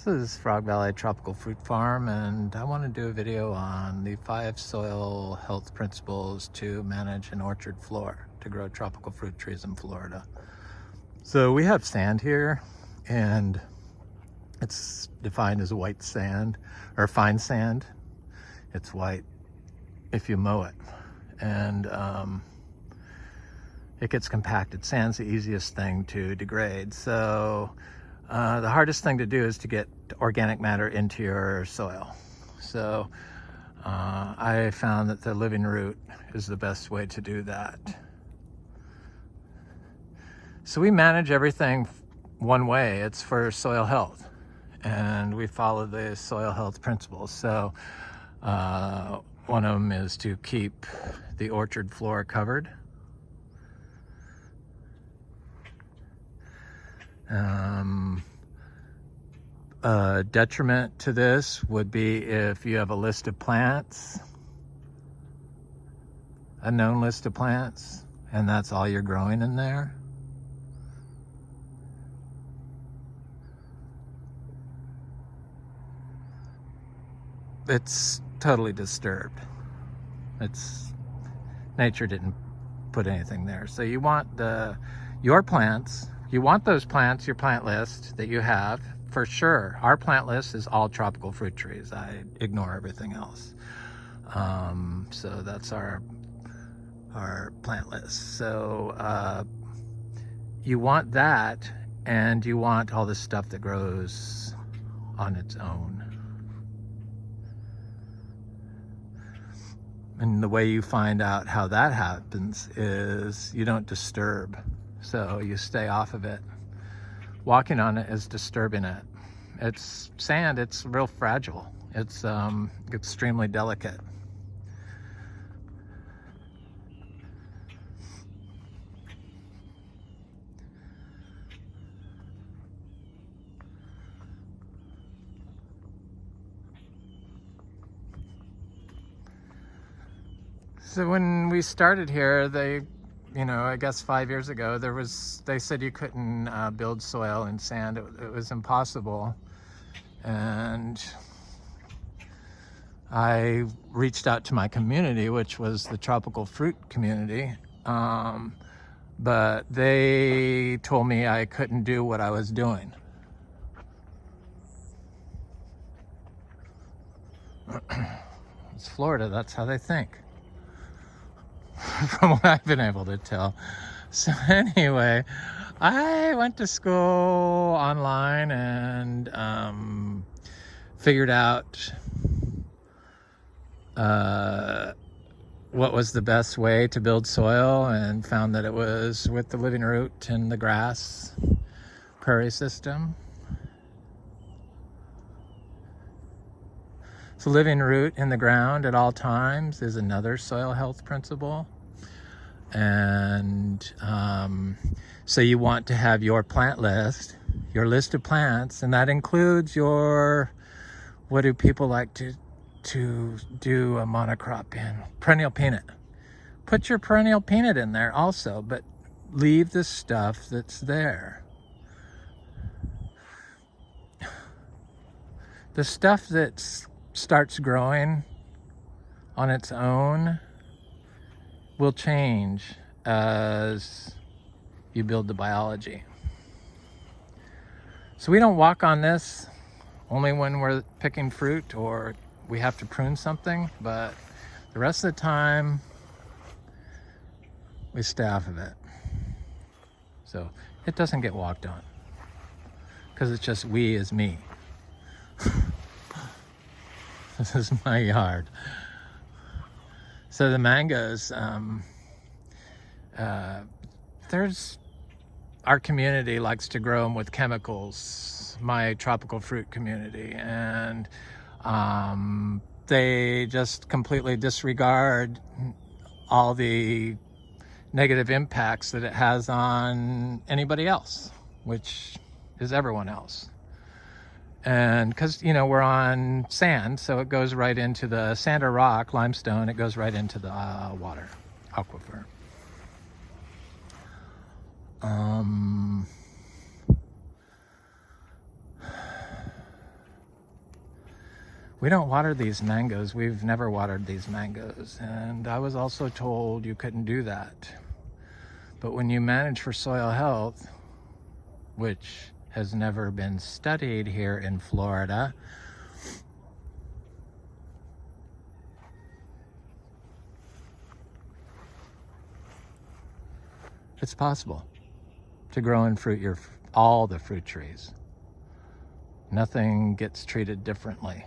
This is Frog Valley Tropical Fruit Farm, and I want to do a video on the 5 soil health principles to manage an orchard floor to grow tropical fruit trees in Florida. So we have sand here, and it's defined as white sand or fine sand. It's white if you mow it, and it gets compacted. Sand's the easiest thing to degrade. So the hardest thing to do is to get organic matter into your soil. So I found that the living root is the best way to do that. So we manage everything one way. It's for soil health, and we follow the soil health principles. So one of them is to keep the orchard floor covered. A detriment to this would be if you have a list of plants, a known list of plants, and that's all you're growing in there. It's totally disturbed. Nature didn't put anything there. So you want your plants. You want those plants, your plant list that you have, for sure. Our plant list is all tropical fruit trees. I ignore everything else. So that's our plant list. So you want that, and you want all the stuff that grows on its own. And the way you find out how that happens is you don't disturb. So you stay off of it. Walking on it is disturbing it. It's sand, it's real fragile. It's extremely delicate. So when we started here, I guess 5 years ago, they said you couldn't build soil in sand. It was impossible. And I reached out to my community, which was the tropical fruit community. But they told me I couldn't do what I was doing. It's Florida, that's how they think. From what I've been able to tell. So anyway, I went to school online and figured out what was the best way to build soil, and found that it was with the living root and the grass prairie system. So living root in the ground at all times is another soil health principle. And so you want to have your plant list, your list of plants, and that includes what do people like to do a monocrop in? Perennial peanut. Put your perennial peanut in there also, but leave the stuff that's there. The stuff that starts growing on its own will change as you build the biology. So we don't walk on this only when we're picking fruit or we have to prune something, but the rest of the time we stay off of it. So it doesn't get walked on because it's just we as me. This is my yard. So the mangoes, our community likes to grow them with chemicals, my tropical fruit community, and they just completely disregard all the negative impacts that it has on anybody else, which is everyone else. And because, we're on sand, so it goes right into the sand or rock, limestone, it goes right into the water, aquifer. We don't water these mangoes. We've never watered these mangoes. And I was also told you couldn't do that. But when you manage for soil health, which has never been studied here in Florida, it's possible to grow and fruit all the fruit trees. Nothing gets treated differently.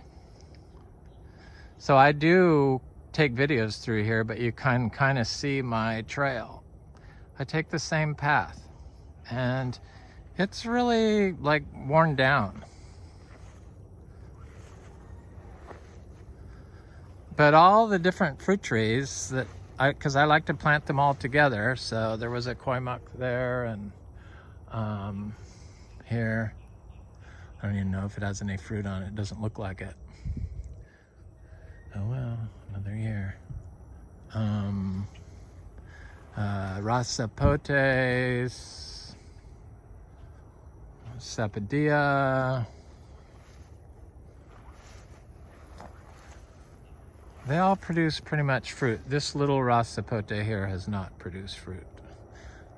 So I do take videos through here, but you can kind of see my trail. I take the same path, and it's really like worn down. But all the different fruit trees that because I like to plant them all together. So there was a koi muck there, and here, I don't even know if it has any fruit on it. It doesn't look like it. Oh well, another year. Rasapotes, Sapodia. They all produce pretty much fruit. This little Rasapote here has not produced fruit.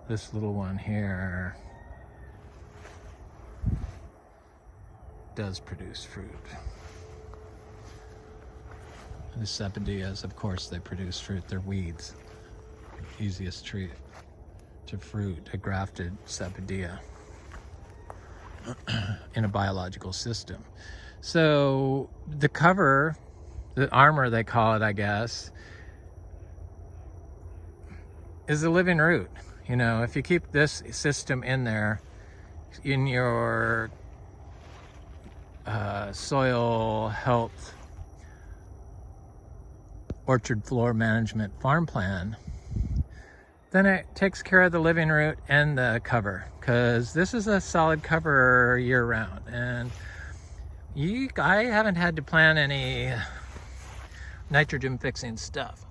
This little one here does produce fruit. The Sapodias, of course, they produce fruit. They're weeds. Easiest tree to fruit, a grafted Sapodia in a biological system. So the cover, the armor they call it, I guess, is the living root. You know, if you keep this system in there, in your soil health orchard floor management farm plan, then it takes care of the living root and the cover, because this is a solid cover year round. And I haven't had to plant any nitrogen fixing stuff.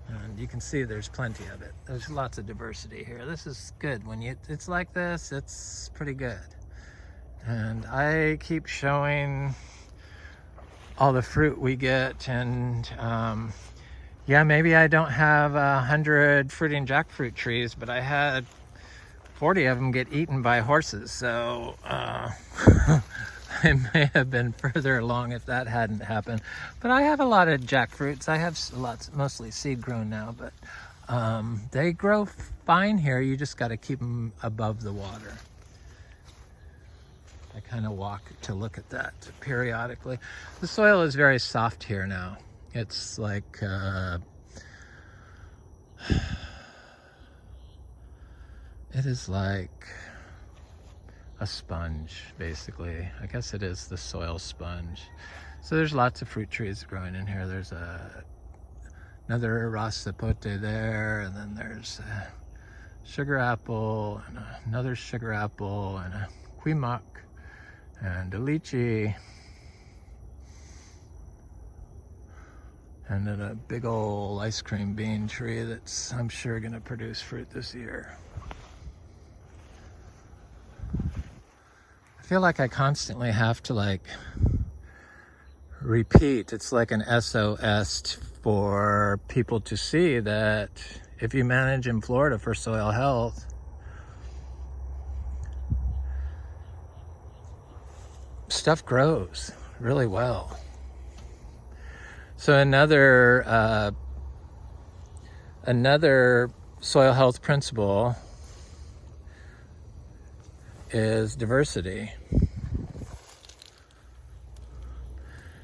And you can see there's plenty of it. There's lots of diversity here. This is good. When it's like this, it's pretty good. And I keep showing all the fruit we get, and yeah, maybe I don't have 100 fruiting jackfruit trees, but I had 40 of them get eaten by horses, so I may have been further along if that hadn't happened. But I have a lot of jackfruits. I have lots, mostly seed grown now, but they grow fine here. You just got to keep them above the water. I kind of walk to look at that periodically. The soil is very soft here now. It's like it is like a sponge, basically. I guess it is the soil sponge. So there's lots of fruit trees growing in here. There's another Rasapote there, and then there's a sugar apple, and another sugar apple, and a quimac, and a lychee, and then a big old ice cream bean tree that's, I'm sure, gonna produce fruit this year. I feel like I constantly have to like repeat. It's like an SOS for people to see that if you manage in Florida for soil health, stuff grows really well. So another soil health principle is diversity.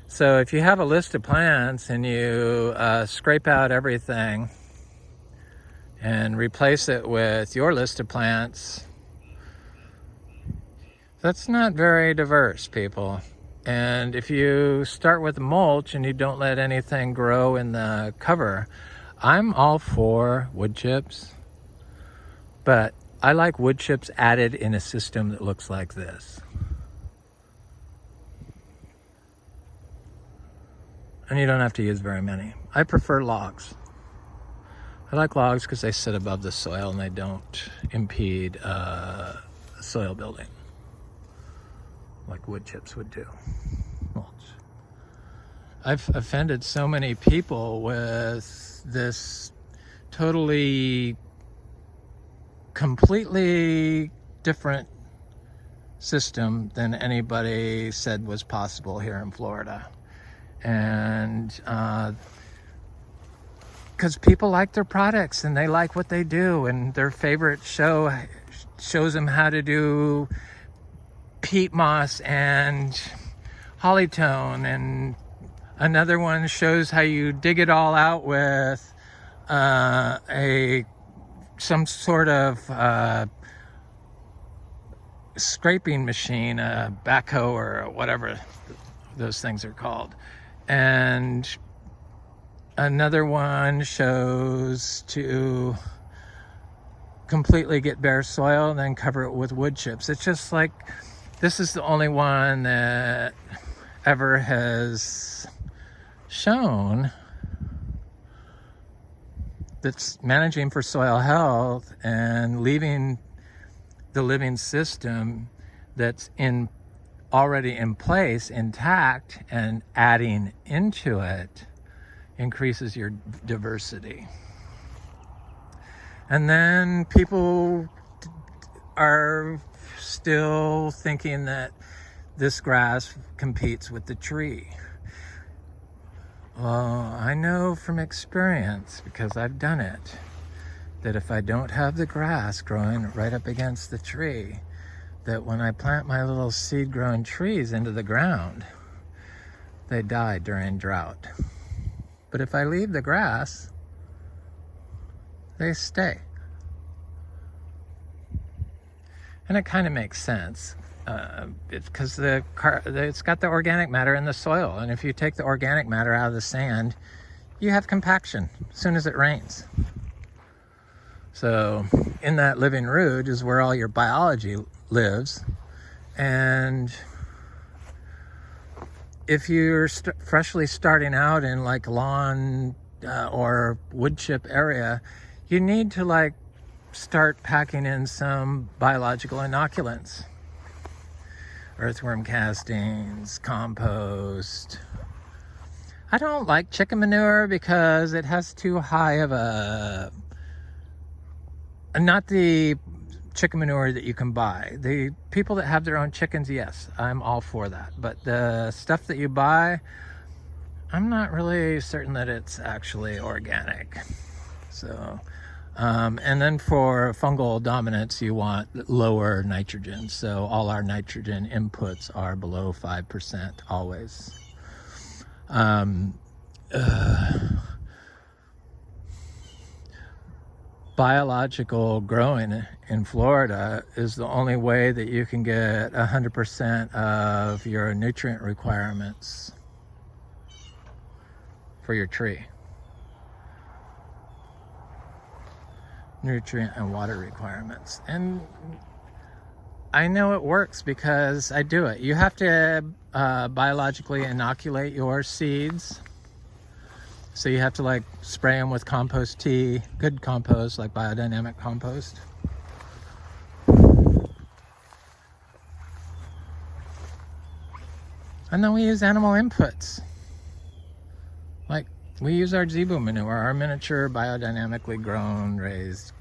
So if you have a list of plants and you scrape out everything and replace it with your list of plants, that's not very diverse, people. And if you start with mulch and you don't let anything grow in the cover, I'm all for wood chips, but I like wood chips added in a system that looks like this. And you don't have to use very many. I prefer logs. I like logs because they sit above the soil and they don't impede soil building like wood chips would do. Mulch. I've offended so many people with this totally, completely different system than anybody said was possible here in Florida. And because people like their products and they like what they do, and their favorite show shows them how to do peat moss and hollytone, and another one shows how you dig it all out with some sort of scraping machine, a backhoe or whatever those things are called. And another one shows to completely get bare soil and then cover it with wood chips. It's just like, this is the only one that ever has shown that's managing for soil health and leaving the living system that's already in place intact, and adding into it increases your diversity. And then people are still thinking that this grass competes with the tree. Well, I know from experience, because I've done it, that if I don't have the grass growing right up against the tree, that when I plant my little seed-grown trees into the ground, they die during drought. But if I leave the grass, they stay. And it kind of makes sense. Because it's got the organic matter in the soil. And if you take the organic matter out of the sand, you have compaction as soon as it rains. So in that living root is where all your biology lives. And if you're freshly starting out in like lawn or wood chip area, you need to start packing in some biological inoculants. Earthworm castings, compost. I don't like chicken manure because it has too high of a... Not the chicken manure that you can buy. The people that have their own chickens, yes, I'm all for that. But the stuff that you buy, I'm not really certain that it's actually organic. So, and then for fungal dominance, you want lower nitrogen. So all our nitrogen inputs are below 5% always. Biological growing in Florida is the only way that you can get 100% of your nutrient requirements for your tree. Nutrient and water requirements. And I know it works because I do it. You have to biologically inoculate your seeds. So you have to spray them with compost tea, good compost like biodynamic compost. And then we use animal inputs. We use our zebu manure, our miniature biodynamically grown, raised,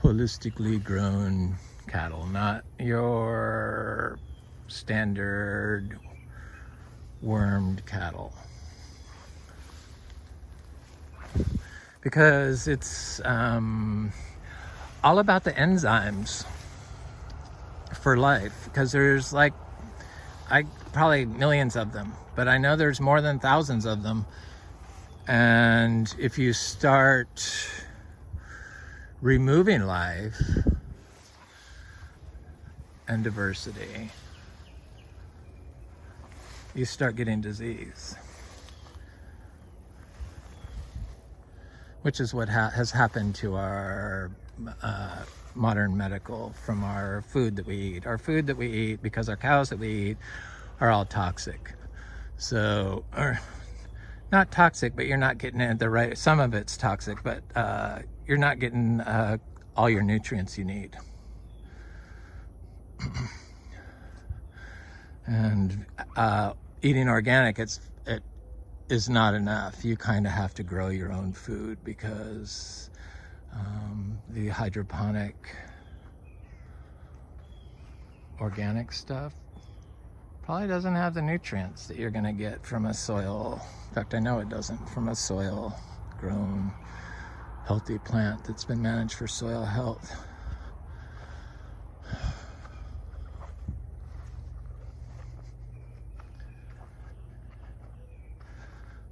holistically grown cattle, not your standard wormed cattle. Because it's all about the enzymes for life. Because there's probably millions of them, but I know there's more than thousands of them. And if you start removing life and diversity, you start getting disease. Which is what has happened to our modern medical from our food that we eat. Our food that we eat, because our cows that we eat are all toxic. So not toxic, but you're not getting it the right, some of it's toxic, but you're not getting all your nutrients you need. And eating organic, it is not enough. You kind of have to grow your own food, because the hydroponic organic stuff probably doesn't have the nutrients that you're going to get from a soil. In fact, I know it doesn't, from a soil grown healthy plant that's been managed for soil health.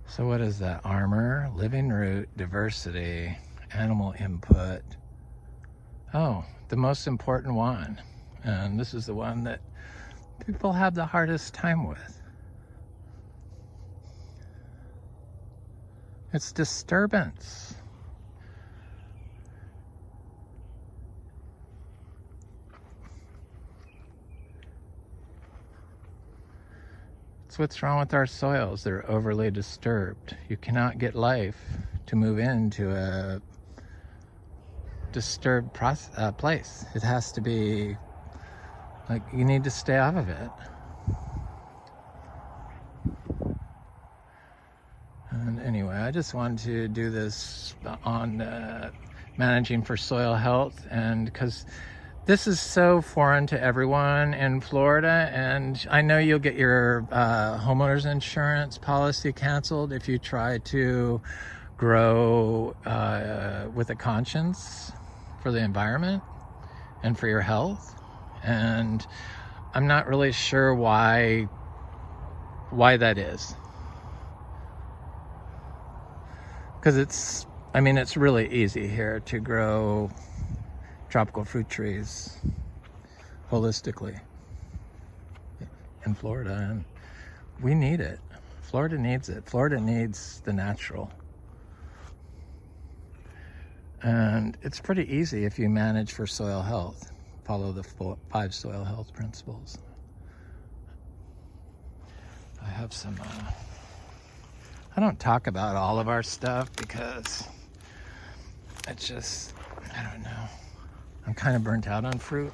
So what is that? Armor, living root, diversity, animal input. Oh, the most important one. And this is the one that people have the hardest time with. It's disturbance. It's what's wrong with our soils. They're overly disturbed. You cannot get life to move into a disturbed place. It has to be like, you need to stay out of it. And anyway, I just wanted to do this on managing for soil health, and because this is so foreign to everyone in Florida, and I know you'll get your homeowner's insurance policy canceled if you try to grow with a conscience for the environment and for your health. And I'm not really sure why that is. Because it's really easy here to grow tropical fruit trees holistically in Florida, and we need it. Florida needs it. Florida needs the natural. And it's pretty easy if you manage for soil health. Follow the 5 soil health principles. I have some, I don't talk about all of our stuff because it's just, I don't know. I'm kind of burnt out on fruit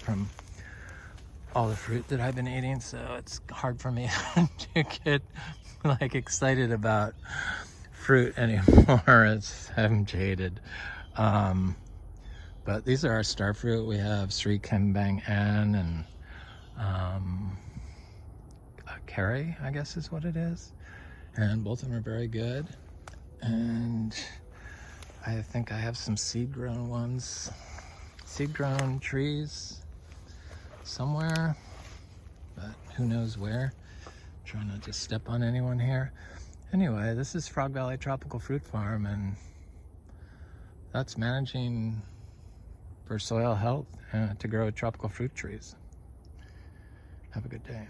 from all the fruit that I've been eating, so it's hard for me to get like excited about fruit anymore. I'm jaded. But these are our star fruit. We have Sri Kembang An and Curry, I guess is what it is. And both of them are very good. And I think I have some seed-grown ones, seed-grown trees somewhere, but who knows where. Trying not to step on anyone here. Anyway, this is Frog Valley Tropical Fruit Farm, and that's managing for soil health to grow tropical fruit trees. Have a good day.